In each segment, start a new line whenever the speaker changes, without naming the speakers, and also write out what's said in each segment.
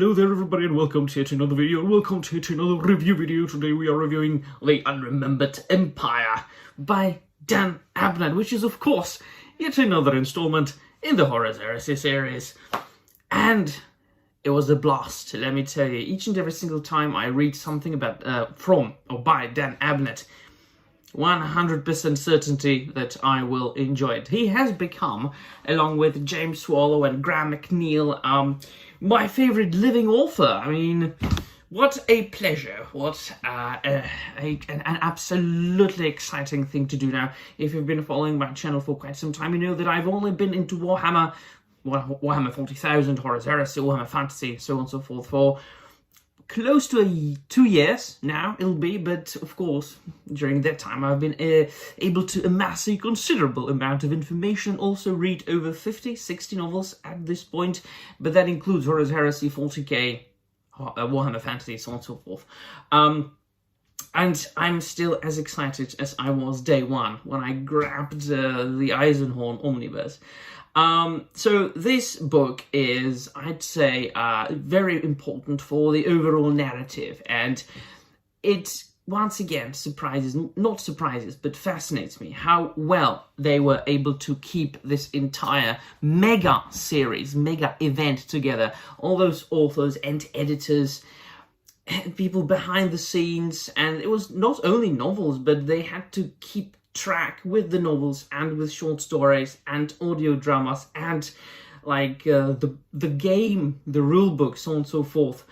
Hello there everybody and welcome to yet another video and welcome to yet another review video. Today we are reviewing The Unremembered Empire by Dan Abnett, which is of course yet another installment in the Horus Heresy series. And it was a blast, let me tell you. Each and every single time I read something about by Dan Abnett, 100% certainty that I will enjoy it. He has become, along with James Swallow and Graham McNeil, my favorite living author. I mean, what a pleasure. What an absolutely exciting thing to do now. If you've been following my channel for quite some time, you know that I've only been into Warhammer 40,000, Horus Heresy, Warhammer Fantasy, so on and so forth, for close to 2 years now it'll be, but of course during that time I've been able to amass a considerable amount of information, also read over 60 novels at this point, but that includes Horus Heresy, 40k, Warhammer Fantasy, so on and so forth. And I'm still as excited as I was day one when I grabbed the Eisenhorn Omnibus. So this book is, I'd say, very important for the overall narrative, and it once again not surprises, but fascinates me how well they were able to keep this entire mega series, mega event together. All those authors and editors and people behind the scenes, and it was not only novels, but they had to keep track with the novels and with short stories and audio dramas and like the game, the rule book, so on and so forth.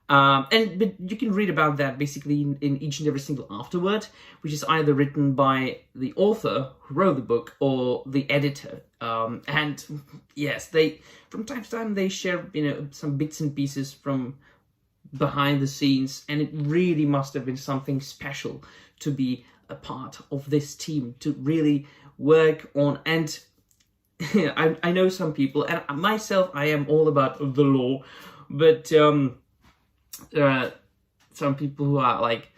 But you can read about that basically in each and every single afterword, which is either written by the author who wrote the book or the editor. And yes, they from time to time they share some bits and pieces from behind the scenes, and it really must have been something special to be a part of this team, to really work on. And I know some people, and myself, I am all about the lore, but there are some people who are like,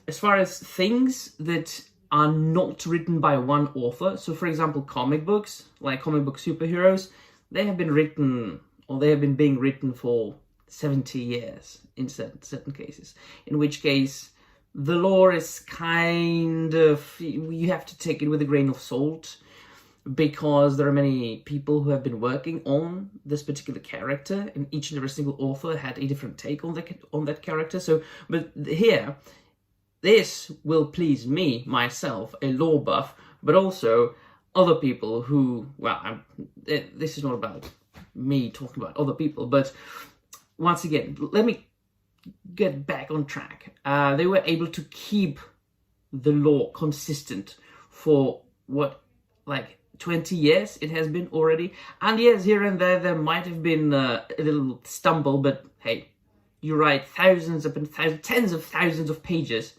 as far as things that are not written by one author, so for example comic books, like comic book superheroes, they have been written, or they have been being written for 70 years in certain cases, in which case the lore is kind of, you have to take it with a grain of salt, because there are many people who have been working on this particular character, and each and every single author had a different take on that character. So, but here, this will please me, myself, a lore buff, but also other people who, well, this is not about me talking about other people, but once again, let me get back on track. They were able to keep the lore consistent for what, like 20 years it has been already. And yes, here and there might have been a little stumble, but hey, you write thousands upon thousands, tens of thousands of pages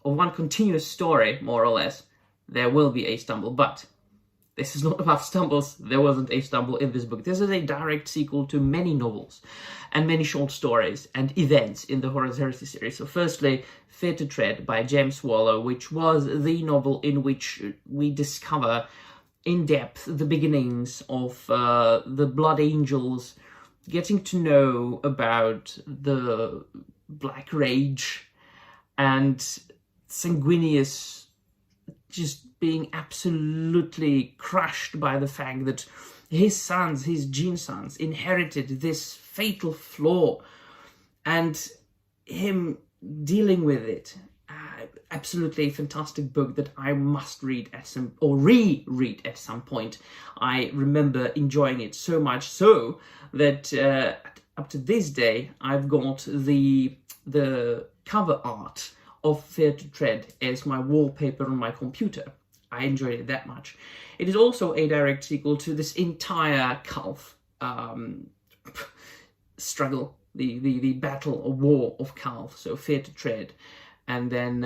of one continuous story, more or less, there will be a stumble. But this is not about stumbles. There wasn't a stumble in this book. This is a direct sequel to many novels and many short stories and events in the Horus Heresy series. So firstly, Fear to Tread by James Swallow, which was the novel in which we discover in depth the beginnings of the Blood Angels, getting to know about the Black Rage and Sanguinius just being absolutely crushed by the fact that his sons, his gene sons, inherited this fatal flaw, and him dealing with it. Absolutely a fantastic book that I must read reread at some point. I remember enjoying it so much so that up to this day I've got the cover art of Fear to Tread as my wallpaper on my computer. I enjoyed it that much. It is also a direct sequel to this entire Calth struggle, the battle or war of Calth, so Fear to Tread, and then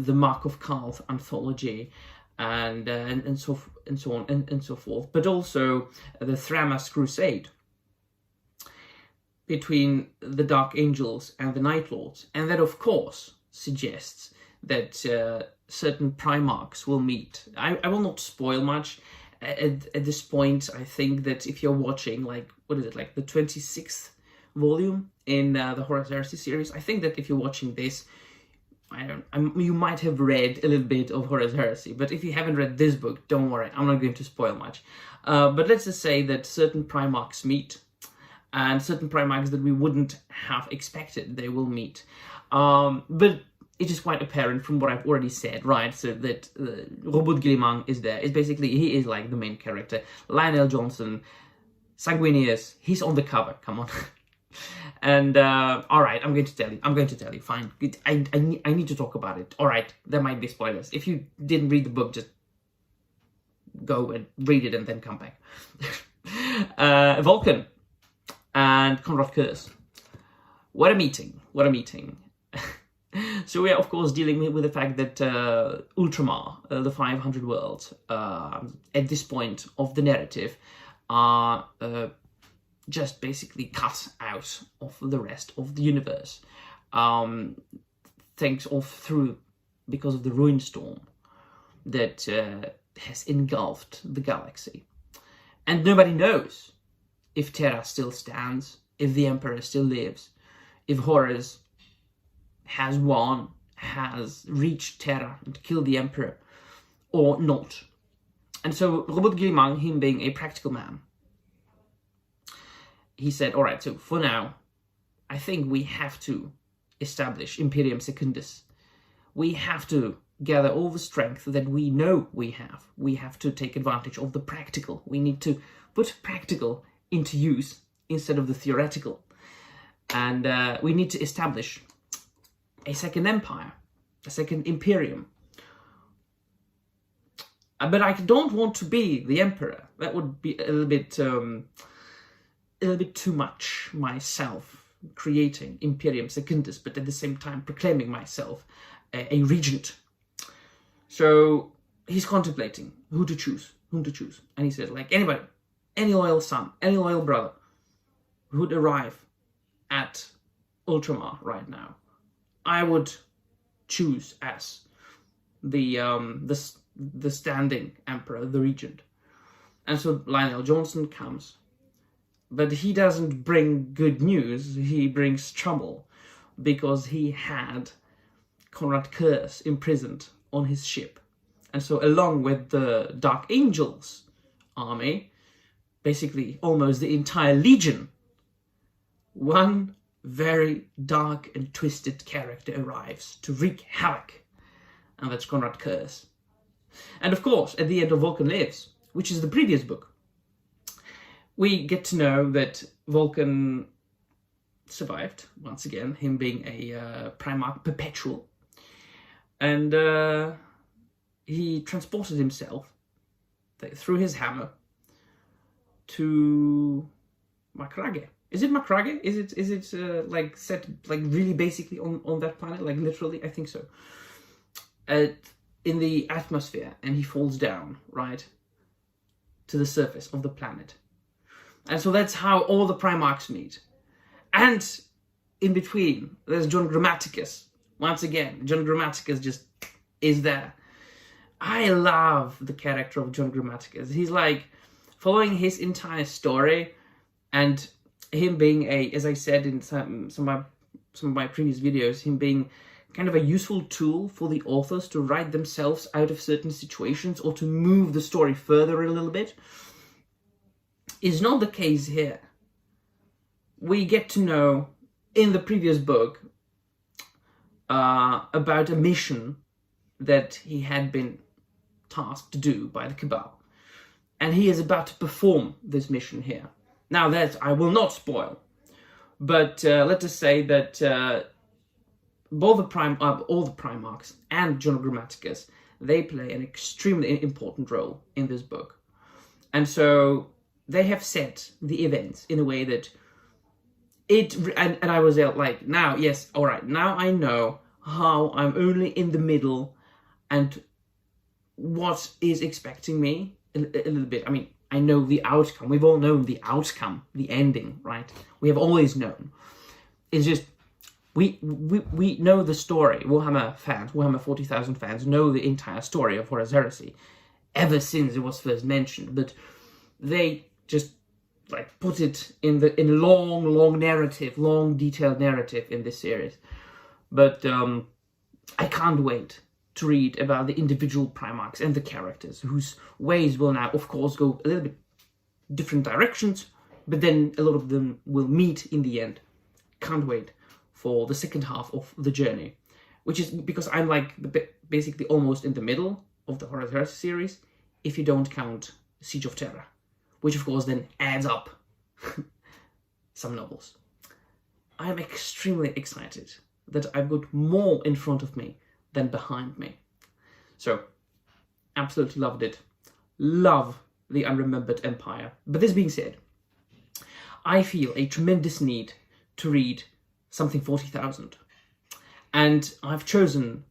the Mark of Calth anthology, and so on and so forth. But also the Thramas Crusade between the Dark Angels and the Night Lords, and that of course suggests that certain Primarchs will meet. I will not spoil much at this point. I think that if you're watching, like, what is it, like the 26th volume in the Horus Heresy series. I think that if you're watching this, you might have read a little bit of Horus Heresy, but if you haven't read this book, don't worry, I'm not going to spoil much. But let's just say that certain Primarchs meet, and certain Primarchs that we wouldn't have expected they will meet. But it is quite apparent from what I've already said, right? So that Robert Guillemang is there. It's basically, he is like the main character. Lionel Johnson, Sanguinius, he's on the cover, come on. And all right, I'm going to tell you. Fine, I need to talk about it. All right, there might be spoilers. If you didn't read the book, just go and read it and then come back. Vulcan and Konrad Curze. What a meeting! What a meeting! So we are of course dealing with the fact that Ultramar, the 500 worlds, at this point of the narrative, are just basically cut out of the rest of the universe, thanks because of the ruin storm that has engulfed the galaxy. And nobody knows if Terra still stands, if the Emperor still lives, if Horus has won, has reached Terra and killed the Emperor, or not. And so Robert Guillemang, him being a practical man, he said, all right, so for now, I think we have to establish Imperium Secundus. We have to gather all the strength that we know we have. We have to take advantage of the practical. We need to put practical into use instead of the theoretical. And we need to establish a second empire, a second Imperium. But I don't want to be the Emperor. That would be a little bit too much myself, creating Imperium Secundus, but at the same time proclaiming myself a regent. So he's contemplating whom to choose. And he said, like, anybody, any loyal son, any loyal brother who would arrive at Ultramar right now, I would choose as the standing emperor, the regent. And so Lionel Johnson comes. But he doesn't bring good news, he brings trouble, because he had Konrad Curze imprisoned on his ship. And so along with the Dark Angels army, basically almost the entire legion, one very dark and twisted character arrives to wreak havoc, and that's Konrad Curze. And of course, at the end of Vulcan Lives, which is the previous book, we get to know that Vulcan survived, once again, him being a Primarch Perpetual. And he transported himself through his hammer to Macragge. Is it Macragge? Is it like set like really basically on that planet? Like literally, I think so. In the atmosphere, and he falls down, right, to the surface of the planet. And so that's how all the Primarchs meet. And in between, there's John Grammaticus. Once again, John Grammaticus just is there. I love the character of John Grammaticus. He's like following his entire story, and him being as I said in some of my previous videos, him being kind of a useful tool for the authors to write themselves out of certain situations or to move the story further a little bit, is not the case here. We get to know in the previous book about a mission that he had been tasked to do by the Cabal. And he is about to perform this mission here. Now that I will not spoil, but let us say that all the Primarchs and John Grammaticus, they play an extremely important role in this book. And so they have set the events in a way that and I was like, now, yes, all right, now I know how I'm only in the middle and what is expecting me a little bit. I mean, I know the outcome. We've all known the outcome, the ending, right? We have always known. It's just, we know the story. Warhammer fans, Warhammer 40,000 fans know the entire story of Horus Heresy ever since it was first mentioned, but they just like put it in a long narrative, long detailed narrative in this series. But I can't wait to read about the individual Primarchs and the characters whose ways will now, of course, go a little bit different directions, but then a lot of them will meet in the end. Can't wait for the second half of the journey, which is because I'm like basically almost in the middle of the Horus Heresy series, if you don't count Siege of Terror, which of course then adds up some novels. I am extremely excited that I've got more in front of me than behind me. So, absolutely loved it. Love the Unremembered Empire. But this being said, I feel a tremendous need to read something 40,000. And I've chosen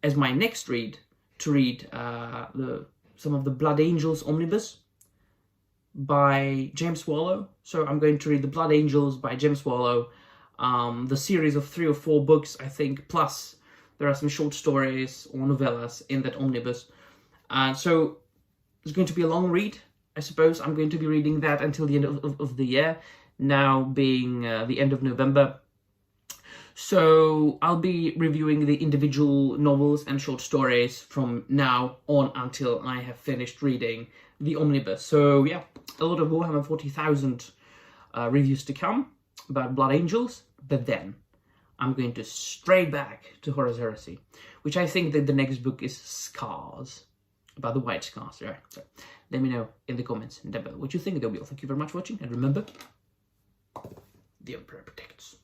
as my next read to read some of the Blood Angels omnibus by James Swallow. So I'm going to read the Blood Angels by James Swallow, the series of 3 or 4 books, I think, plus there are some short stories or novellas in that omnibus. So it's going to be a long read, I suppose. I'm going to be reading that until the end of the year, now being the end of November. So I'll be reviewing the individual novels and short stories from now on until I have finished reading the omnibus. So yeah, a lot of Warhammer 40,000 reviews to come about Blood Angels, but then I'm going to stray back to Horus Heresy, which I think that the next book is Scars, about the White Scars. Right? So let me know in the comments down below what you think. That'll be all. Thank you very much for watching, and remember, the Emperor protects.